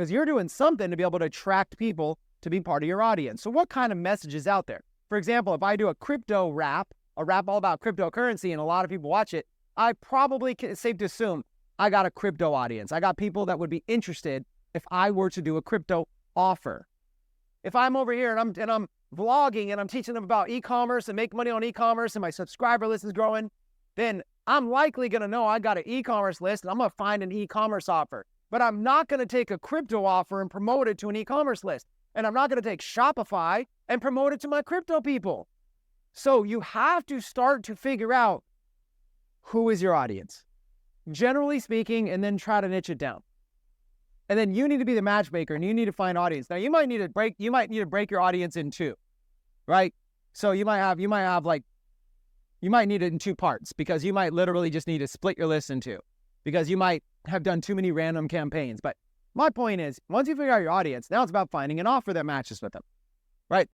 because you're doing something to be able to attract people to be part of your audience. So what kind of message is out there? For example, if I do a crypto rap, a rap all about cryptocurrency, and a lot of people watch it, I probably can, it's safe to assume I got a crypto audience. I got people that would be interested if I were to do a crypto offer. If I'm over here and I'm vlogging and I'm teaching them about e-commerce and make money on e-commerce and my subscriber list is growing, then I'm likely going to know I got an e-commerce list and I'm going to find an e-commerce offer. But I'm not going to take a crypto offer and promote it to an e-commerce list. And I'm not going to take Shopify and promote it to my crypto people. So you have to start to figure out who is your audience, generally speaking, and then try to niche it down. And then you need to be the matchmaker and you need to find audience. Now you might need to break your audience in two, right? So you might need it in two parts, because you might literally just need to split your list in two, because you might have done too many random campaigns. But my point is, once you figure out your audience, now it's about finding an offer that matches with them, right?